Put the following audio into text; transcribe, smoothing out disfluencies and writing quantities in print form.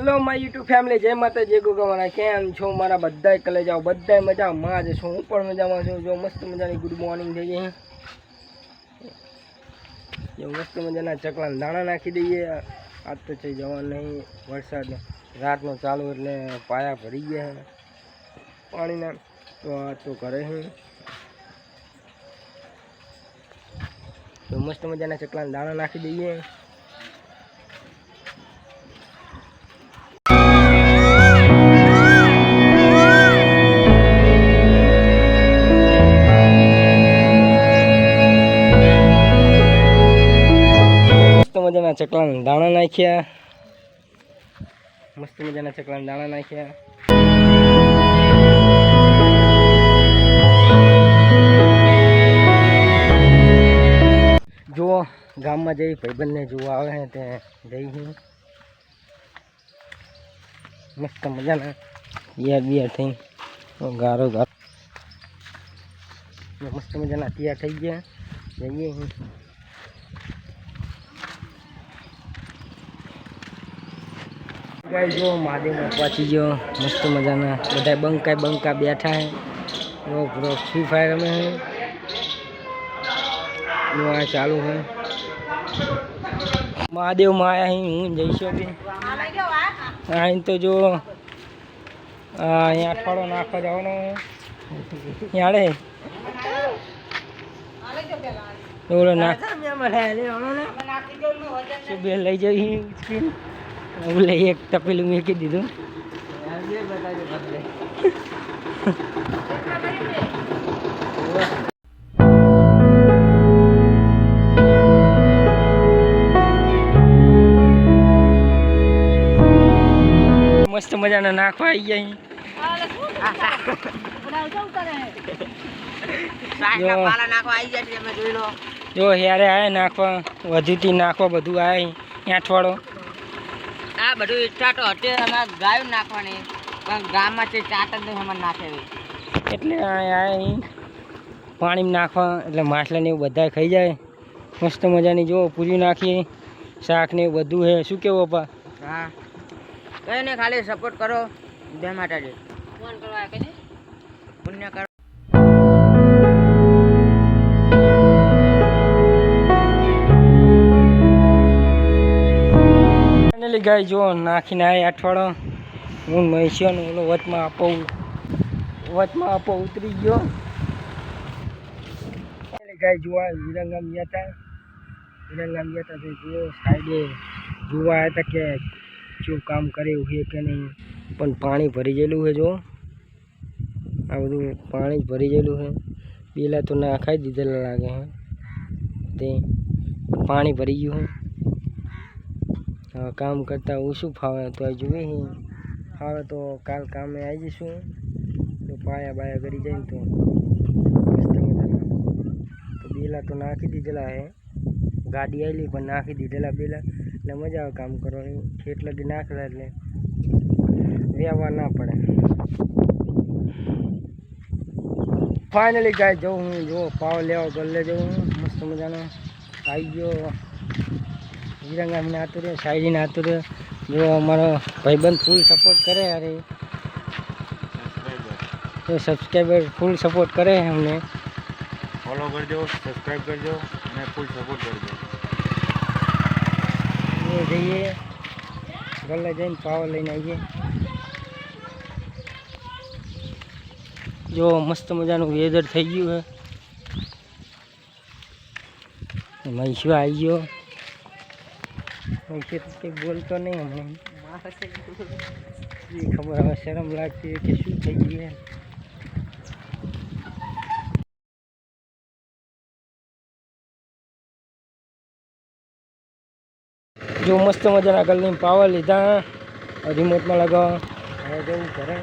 Hello my YouTube family जय माता जय गुरुवाना केम छो मारा बधाय कले जाओ बधाय मजा में ज छो हूँ पण मजामां छुं। जो मस्त मजानी गुड मॉर्निंग थई गई जो मस्त मजाना चकला दाणा नाखी दईए। आज तो चाहिए जवा नहीं वरसाद रात में चालू एटले पाया भरी गया है पानी ना तो आज तो करे हूँ तो मस्त मजाना चकला दाणा नाखी दईए। मजाना चकला दाणा नाख्या मस्त मजाना चकला दाणा नाख्या। जो गाम में जई भाईबंध ने जो आवे हैं ते जई हूँ मस्त मजाना यार बिया थई गारो गार मस्त मजाना तैयार थई गया जईए हूँ। गाइस जो महादेव में पहुंची गयो मस्त मजाना बधा बंका बैठा है वो पूरा फ्री फायर में है वो चालू है। महादेव में आया ही हूँ जईशो भी आई तो जो यहाँ अठवाड़ो नाखवा जाओ याड़े बोलो ना सुबह लई जाई बोले एक टपेलू में की दीदू मस्त मजा ना नाखवा आई गई जो हेरे आए नाखवा वधुती नाखवा बधु आए आठवाड़ो आ बधु स्टार्ट हटे हमारा गाय नाखवानी पण गाम में चाट ज हमारे नाखे एटले आए पानी में नाखवा एटले माछला ने बधा खाई जाए। मस्त मजानी जो पूरी नाखी शाक ने बधु है शू केवो पा हाँ कहीं नहीं खाली सपोर्ट करो जय माता दी फोन करवा के पुण्य करो। गाय जो नाखी आए अठवाड़ो हूँ महीसियों ओलो वच में आपो उतरी गयो गाय जुआ विरंगाम गया था तो जो साइडे जुआ आया था कि जो काम करे हुए कि नहीं पण पानी भरी जेलू है जो आ बधु पानी भरी जेलू है पीला तो नाखाई दीधेला लागे हैं ते पानी भरी गयु है। काम करता हूँ शू फावे तो आज जुए ही फावे तो काल काम में आई जशू तो पाया बाया करी जाए तो मस्त मजा तो बेला तो नाखी दीधेला है गाड़ी आई पण नाखी दीधेला बेला એટલે મજા આવે કામ કરવાની ખેત લગી નાખેલા એટલે વ્યવહાર ના પડે। फाइनली गाय जाऊँ हूँ जो पाव लेवा गले जाऊँ मस्त मजानो आई गयो विरंगा में आतु रे शायरी ने आतु रे जो हमारा भाईबंध फूल सपोर्ट करे अरे तो सब्सक्राइबर फूल सपोर्ट करे हमने फॉलो कर दो सब्सक्राइब कर दो और फुल सपोर्ट कर दो। ये जाइए गले जाइन पाव लेने आइए जो मस्त मजा वेदर थी गयु है महीसो आई गयो महीसे तो कहीं बोलते नहीं हमने ये खबर हमें शर्म लगती है कि शू थी गई है। जो मस्त मजा गली में पावा लीधा रिमोट में लगा जो करें